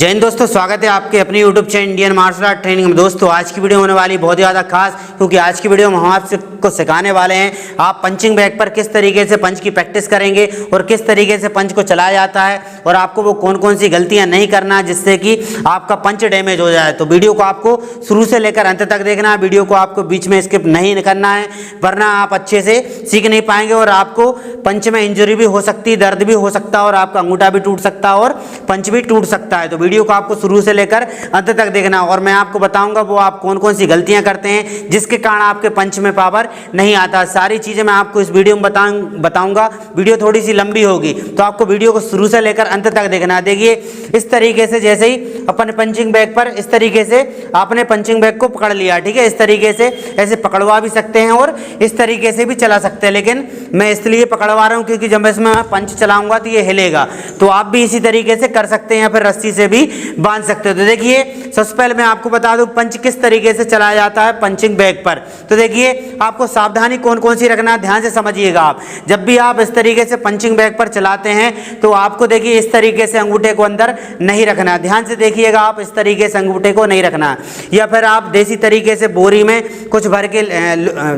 जय हिंद दोस्तों, स्वागत है आपके अपनी YouTube channel Indian martial art training में। दोस्तों आज की वीडियो होने वाली बहुत ही ज़्यादा खास, क्योंकि आज की वीडियो में हम आपको सिखाने वाले हैं आप पंचिंग बैग पर किस तरीके से पंच की प्रैक्टिस करेंगे और किस तरीके से पंच को चलाया जाता है और आपको वो कौन कौन सी गलतियां नहीं करना है जिससे कि आपका पंच डैमेज हो जाए। तो वीडियो को आपको शुरू से लेकर अंत तक देखना है, वीडियो को आपको बीच में स्किप नहीं करना है, वरना आप अच्छे से सीख नहीं पाएंगे और आपको पंच में इंजरी भी हो सकती है, दर्द भी हो सकता है और आपका अंगूठा भी टूट सकता है और पंच भी टूट सकता है। तो वीडियो को आपको शुरू से लेकर अंत तक देखना और मैं आपको बताऊंगा वो आप कौन कौन सी गलतियां करते हैं जिसके कारण आपके पंच में पावर नहीं आता। सारी चीजें मैं आपको इस वीडियो में बताऊंगा। वीडियो थोड़ी सी लंबी होगी तो आपको वीडियो को शुरू से लेकर अंत तक देखना। देखिए इस तरीके से, जैसे ही अपन पंचिंग बैग पर इस तरीके से आपने पंचिंग बैग को पकड़ लिया, ठीक है, इस तरीके से ऐसे पकड़वा भी सकते हैं और इस तरीके से भी चला सकते हैं, लेकिन मैं इसलिए पकड़वा रहा हूं क्योंकि जब इसमें पंच चलाऊंगा तो ये हिलेगा। तो आप भी इसी तरीके से कर सकते हैं या फिर रस्सी से भी बांध सकते हो। तो देखिए सबसे पहले मैं आपको बता दूं पंच किस तरीके से चलाया जाता है पंचिंग बैग पर। तो देखिए आपको सावधानी कौन कौन सी रखना है, ध्यान से समझिएगा। आप जब भी आप इस तरीके से पंचिंग बैग पर चलाते हैं तो आपको देखिए इस तरीके से अंगूठे को अंदर नहीं रखना है, ध्यान से देखिएगा। आप इस तरीके से अंगूठे को नहीं रखना है, या फिर आप देसी तरीके से बोरी में कुछ भर के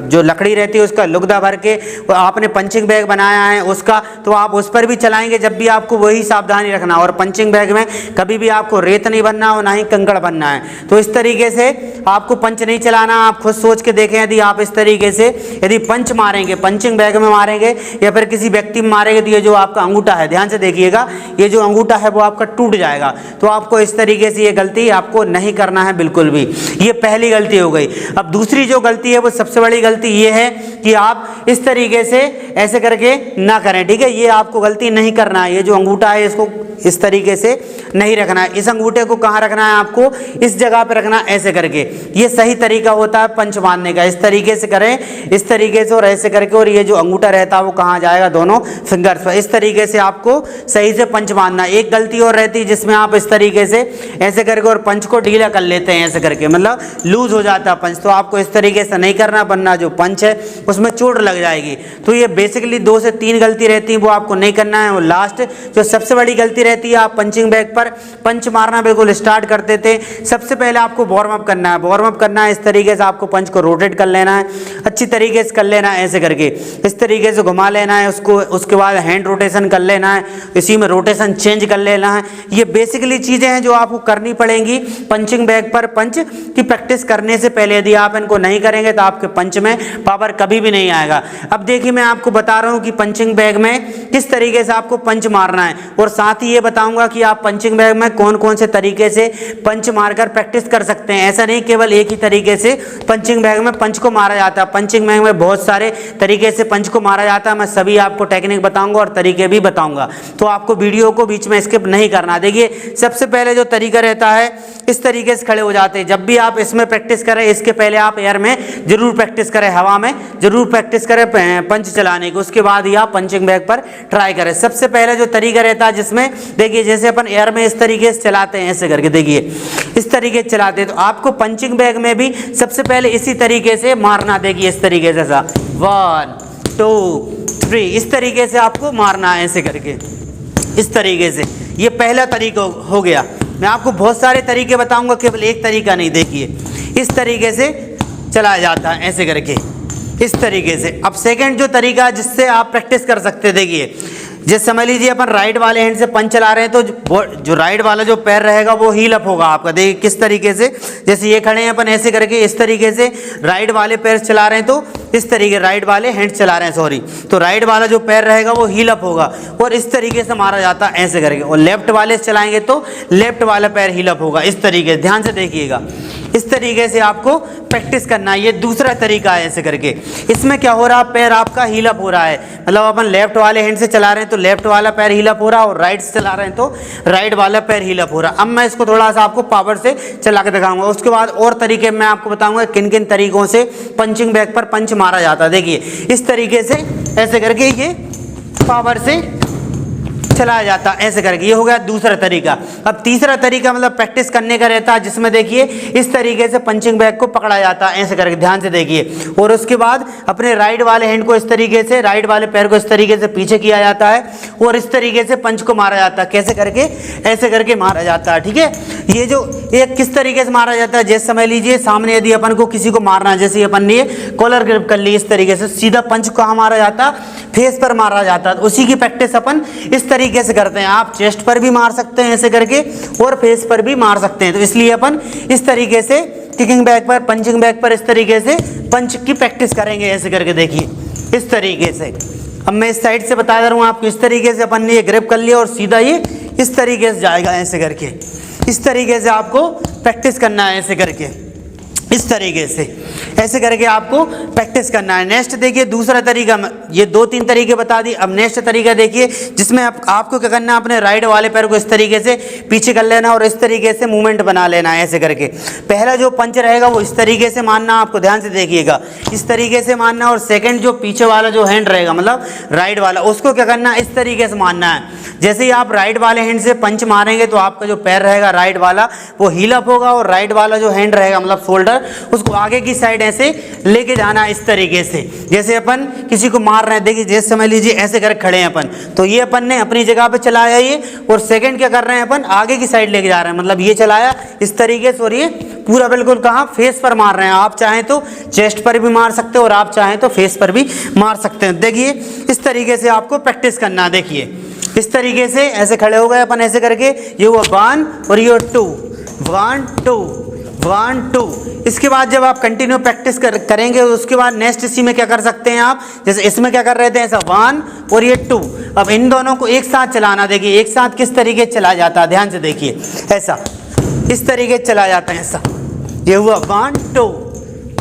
जो लकड़ी रहती है उसका लुगदा भर के आपने पंचिंग बैग बनाया है उसका, तो आप उस पर भी चलाएंगे। जब भी आपको वही सावधानी रखना और पंचिंग बैग में कभी भी आपको रेत नहीं बनना और ना ही कंकड़ बनना है। तो इस तरीके से आपको पंच नहीं चलाना। आप खुद सोच के देखें, यदि आप इस तरीके से यदि पंच मारेंगे, पंचिंग बैग में मारेंगे या फिर किसी व्यक्ति में मारेंगे, तो ये जो आपका अंगूठा है, ध्यान से देखिएगा, ये जो अंगूठा है वो आपका टूट जाएगा। तो आपको इस तरीके से ये गलती आपको नहीं करना है बिल्कुल भी। ये पहली गलती हो गई। अब दूसरी जो गलती है वो सबसे बड़ी गलती ये है कि आप इस तरीके से ऐसे करके ना करें, ठीक है, ये आपको गलती नहीं करना है। ये जो अंगूठा है इसको इस तरीके से नहीं रखना है। इस अंगूठे को कहाँ रखना है, आपको इस जगह पे रखना है, ऐसे करके। ये सही तरीका होता है पंच मारने का। इस तरीके से करें, इस तरीके से और ऐसे करके, और ये जो अंगूठा रहता है वो कहाँ जाएगा, दोनों फिंगर्स पर। इस तरीके से आपको सही से पंच मारना। एक गलती और रहती है जिसमें आप इस तरीके से ऐसे करके और पंच को ढीला कर लेते हैं, ऐसे करके, मतलब लूज हो जाता है पंच। तो आपको इस तरीके से नहीं करना, वरना जो पंच है उसमें चोट लग जाएगी। तो ये बेसिकली 2 से 3 गलती रहती है, वो आपको नहीं करना है। और लास्ट जो सबसे बड़ी गलती रहती है, आप पंचिंग बैग पर पंच मारना बिल्कुल स्टार्ट करते थे, सबसे पहले आपको वार्म अप करना है। वार्म अप करना है इस तरीके से, आपको पंच को रोटेट कर लेना है, अच्छी तरीके से कर लेना है, ऐसे करके इस तरीके से घुमा लेना है उसको। उसके बाद हैंड रोटेशन कर लेना है, इसी में रोटेशन चेंज कर लेना है। ये बेसिकली चीजें हैं जो आपको करनी पड़ेंगी पंचिंग बैग पर पंच की प्रैक्टिस करने से पहले। यदि आप इनको नहीं करेंगे तो आपके पंच में पावर कभी भी नहीं आएगा। अब देखिए मैं आपको बता रहा हूं कि पंचिंग बैग में किस तरीके से आपको पंच मारना है, और साथ ही ये बताऊंगा कि आप पंचिंग बैग में कौन कौन से तरीके से पंच मारकर प्रैक्टिस कर सकते हैं। ऐसा नहीं केवल एक ही तरीके से पंचिंग बैग में पंच को मारा जाता है। पंचिंग बैग में बहुत सारे तरीके से पंच को मारा जाता है। मैं सभी आपको टेक्निक बताऊंगा और तरीके भी बताऊंगा, तो आपको वीडियो को बीच में स्किप नहीं करना। देखिए सबसे पहले जो तरीका रहता है, इस तरीके से खड़े हो जाते हैं। जब भी आप इसमें प्रैक्टिस करें, इसके पहले आप एयर में जरूर प्रैक्टिस करें, हवा में जरूर प्रैक्टिस करें पंच चलाने की, उसके बाद ही आप पंचिंग बैग पर ट्राई करें। सबसे पहले जो तरीका रहता है जिसमें देखिए जैसे अपन एयर में इस तरीके से चलाते हैं, ऐसे करके देखिए इस तरीके से चलाते हैं, तो आपको पंचिंग बैग में भी सबसे पहले इसी तरीके से मारना। देखिए इस तरीके से 1 2 3 इस तरीके से आपको मारना है, ऐसे करके इस तरीके से। ये पहला तरीका हो गया। मैं आपको बहुत सारे तरीके बताऊंगा, केवल एक तरीका नहीं। देखिए इस तरीके से चलाया जाता है, ऐसे करके इस तरीके से। अब सेकंड जो तरीका जिससे आप प्रैक्टिस कर सकते हैं, देखिए जैसे समझ लीजिए अपन राइट वाले हैंड से पंच चला रहे हैं, तो जो राइट वाला जो पैर रहेगा वो हील अप होगा आपका। देखिए किस तरीके से, जैसे ये खड़े हैं अपन, ऐसे करके इस तरीके से राइट वाले पैर चला रहे हैं, तो इस तरीके राइट वाले हैंड चला रहे हैं, सॉरी, तो राइट वाला जो पैर रहेगा वो हील अप होगा और इस तरीके से मारा जाता है, ऐसे करके। और लेफ्ट वाले से चलाएंगे तो लेफ्ट वाला पैर हील अप होगा, इस तरीके से। ध्यान से देखिएगा, इस तरीके से आपको प्रैक्टिस करना है। ये दूसरा तरीका है, ऐसे करके। इसमें क्या हो रहा है, पैर आपका हील अप हो रहा है, मतलब अपन लेफ्ट वाले हैंड से चला रहे हैं तो लेफ्ट वाला पैर हील अप हो रहा है, और राइट से चला रहे हैं तो राइट वाला पैर हील अप हो रहा है। अब मैं इसको थोड़ा सा आपको पावर से चला के दिखाऊंगा, उसके बाद और तरीके मैं आपको बताऊंगा किन किन तरीकों से पंचिंग बैग पर पंच मारा जाता है। देखिए इस तरीके से ऐसे करके ये पावर से चलाया जाता है ऐसे करके। ये हो गया दूसरा तरीका। अब तीसरा तरीका मतलब प्रैक्टिस करने का रहता है, जिसमें देखिए इस तरीके से पंचिंग बैग को पकड़ा जाता है ऐसे करके, ध्यान से देखिए। और उसके बाद अपने राइट वाले हैंड को इस तरीके से, राइट वाले पैर को इस तरीके से पीछे किया जाता है और इस तरीके से पंच को मारा जाता है। कैसे करके? ऐसे करके मारा जाता है, ठीक है। ये जो एक किस तरीके से मारा जाता है, जैसे समझ लीजिए सामने यदि अपन को किसी को मारना है, जैसे अपन ने कॉलर ग्रिप कर ली, इस तरीके से सीधा पंच कहाँ मारा जाता, फेस पर मारा जाता है। उसी की प्रैक्टिस अपन इस तरीके से करते हैं। आप चेस्ट पर भी मार सकते हैं ऐसे करके और फेस पर भी मार सकते हैं। तो इसलिए अपन इस तरीके से किकिंग बैग पर, पंचिंग बैग पर इस तरीके से पंच की प्रैक्टिस करेंगे ऐसे करके, देखिए इस तरीके से। अब मैं इस साइड से बता दे रहा हूँ आपको, इस तरीके से अपन ने ये ग्रिप कर लिया और सीधा ये इस तरीके से जाएगा ऐसे करके। इस तरीके से आपको प्रैक्टिस करना है ऐसे करके, इस तरीके से ऐसे करके आपको प्रैक्टिस करना है। नेक्स्ट देखिए दूसरा तरीका, ये 2-3 तरीके बता दी। अब नेक्स्ट तरीका देखिए, जिसमें आपको क्या करना है, अपने राइट वाले पैर को इस तरीके से पीछे कर लेना और इस तरीके से मूवमेंट बना लेना है ऐसे करके। पहला जो पंच रहेगा वो इस तरीके से मारना, आपको ध्यान से देखिएगा, इस तरीके से मारना। और सेकंड जो पीछे वाला जो हैंड रहेगा, मतलब राइट वाला, उसको क्या करना है, इस तरीके से मारना है। जैसे ही आप राइट वाले हैंड से पंच मारेंगे तो आपका जो पैर रहेगा राइट वाला वो हील अप होगा और राइट वाला जो हैंड रहेगा मतलब शोल्डर, उसको आगे की साइड ऐसे लेके जाना इस तरीके से। जैसे अपन किसी को मार रहे हैं, देखिए जैसे समझ लीजिए ऐसे कर खड़े हैं अपन, तो ये अपन ने अपनी जगह पे चलाया ये, और सेकंड क्या कर रहे हैं अपन, आगे की साइड लेके जा रहे हैं, मतलब ये चलाया इस तरीके से और ये पूरा बिल्कुल कहाँ, फेस पर मार रहे हैं। आप चाहें तो चेस्ट पर भी मार सकते हो और आप चाहें तो फेस पर भी मार सकते हैं। देखिए इस तरीके से आपको प्रैक्टिस करना है। देखिए इस तरीके से ऐसे खड़े हो गए अपन ऐसे करके, ये हुआ 1 और ये 2, 1 2 1 2। इसके बाद जब आप कंटिन्यू प्रैक्टिस करेंगे उसके बाद नेक्स्ट इसी में क्या कर सकते हैं आप, जैसे इसमें क्या कर रहे थे ऐसा 1 और ये 2, अब इन दोनों को एक साथ चलाना। देखिए एक साथ किस तरीके से चला जाता है, ध्यान से देखिए, ऐसा इस तरीके से चला जाता है ऐसा। ये हुआ 1 2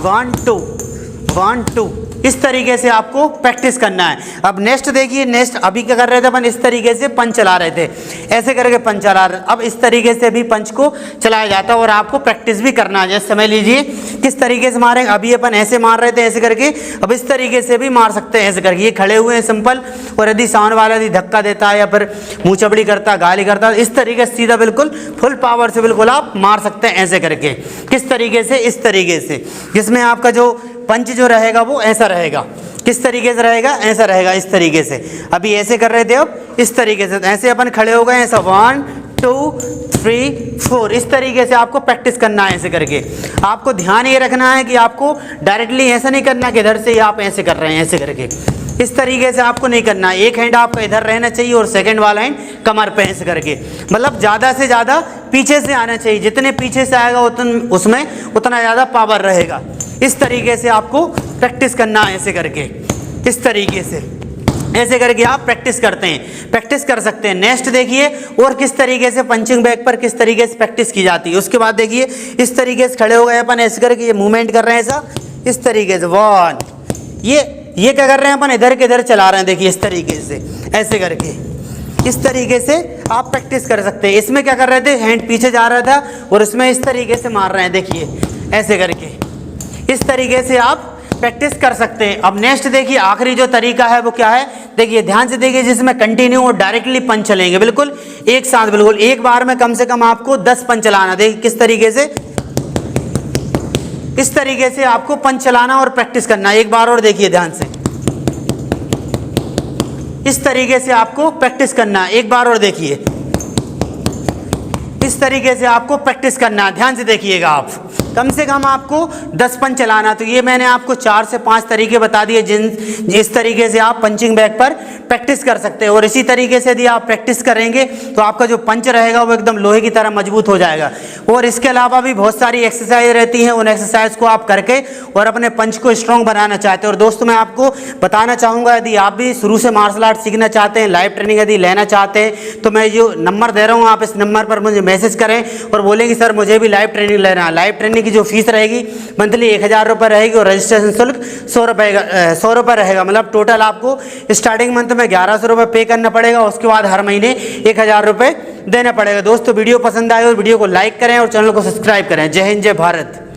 1 2 1 2, इस तरीके से आपको प्रैक्टिस करना है। अब नेक्स्ट देखिए, नेक्स्ट अभी क्या कर रहे थे अपन, इस तरीके से पंच चला रहे थे, ऐसे करके पंच चला रहे। अब इस तरीके से भी पंच को चलाया जाता है और आपको प्रैक्टिस भी करना है। जैसे समझ लीजिए किस तरीके से मारेंगे, अभी अपन ऐसे मार रहे थे ऐसे करके, अब इस तरीके से भी मार सकते हैं ऐसे करके। ये खड़े हुए हैं सिंपल, और यदि सामने वाला यदि धक्का देता है या फिर मुँह चबड़ी करता है, गाली करता है, इस तरीके से सीधा बिल्कुल फुल पावर से बिल्कुल आप मार सकते हैं ऐसे करके। किस तरीके से, इस तरीके से, जिसमें आपका जो पंच जो रहेगा वो ऐसा रहेगा। किस तरीके से रहेगा, ऐसा रहेगा इस तरीके से। अभी ऐसे कर रहे थे, अब इस तरीके से ऐसे अपन खड़े हो गए ऐसा 1 2 3 4, इस तरीके से आपको प्रैक्टिस करना है ऐसे करके। आपको ध्यान ये रखना है कि आपको डायरेक्टली ऐसा नहीं करना कि इधर से आप ऐसे कर रहे हैं ऐसे करके, इस तरीके से आपको नहीं करना। एक हैंड आपका इधर रहना चाहिए और सेकंड वाला हैंड कमर पे ऐसे करके, मतलब ज़्यादा से ज़्यादा पीछे से आना चाहिए। जितने पीछे से आएगा उसमें उतना ज़्यादा पावर रहेगा। इस तरीके से आपको प्रैक्टिस करना है ऐसे करके, इस तरीके से ऐसे करके आप प्रैक्टिस करते हैं, प्रैक्टिस कर सकते हैं। नेक्स्ट देखिए और किस तरीके से पंचिंग बैग पर किस तरीके से प्रैक्टिस की जाती है। उसके बाद देखिए इस तरीके से खड़े हो गए अपन ऐसे करके, ये मूवमेंट कर रहे हैं ऐसा, इस तरीके से 1, ये क्या कर रहे हैं अपन, इधर के इधर चला रहे हैं, देखिए इस तरीके से ऐसे करके, इस तरीके से आप प्रैक्टिस कर सकते हैं। इसमें क्या कर रहे थे, हैंड पीछे जा रहा था और इसमें इस तरीके से मार रहे हैं, देखिए ऐसे करके, इस तरीके से आप प्रैक्टिस कर सकते हैं। अब नेक्स्ट देखिए आखिरी जो तरीका है वो क्या है, देखिए ध्यान से देखिए, जिसमें कंटिन्यू और डायरेक्टली पंच चलेंगे बिल्कुल एक साथ, बिल्कुल एक बार में कम से कम आपको 10 पंच चलाना। देखिए किस तरीके से, इस तरीके से आपको पंच चलाना और प्रैक्टिस करना। एक बार और देखिए ध्यान से, इस तरीके से आपको प्रैक्टिस करना। एक बार और देखिए, इस तरीके से आपको प्रैक्टिस करना। ध्यान से देखिएगा, आप कम से कम आपको 10 पंच चलाना। तो ये मैंने आपको 4 से 5 तरीके बता दिए जिस तरीके से आप पंचिंग बैग पर प्रैक्टिस कर सकते हैं। और इसी तरीके से यदि आप प्रैक्टिस करेंगे तो आपका जो पंच रहेगा वो एकदम लोहे की तरह मजबूत हो जाएगा। और इसके अलावा भी बहुत सारी एक्सरसाइज रहती हैं, उन एक्सरसाइज को आप करके और अपने पंच को स्ट्रॉन्ग बनाना चाहते हैं। और दोस्तों मैं आपको बताना चाहूँगा, यदि आप भी शुरू से मार्शल आर्ट सीखना चाहते हैं, लाइव ट्रेनिंग यदि लेना चाहते हैं, तो मैं जो नंबर दे रहा हूँ आप इस नंबर पर मुझे मैसेज करें और बोलेंगे सर मुझे भी लाइव ट्रेनिंग लेना है। लाइव ट्रेनिंग की जो फीस रहेगी मंथली 1000 रुपये रहेगी और रजिस्ट्रेशन शुल्क 100 रुपये रहेगा। मतलब टोटल आपको स्टार्टिंग मंथ में 1100 रुपये पे करना पड़ेगा, उसके बाद हर महीने 1000 रुपये देना पड़ेगा। दोस्तों वीडियो पसंद आए और वीडियो को लाइक करें और चैनल को सब्सक्राइब करें। जय हिंद, जय भारत।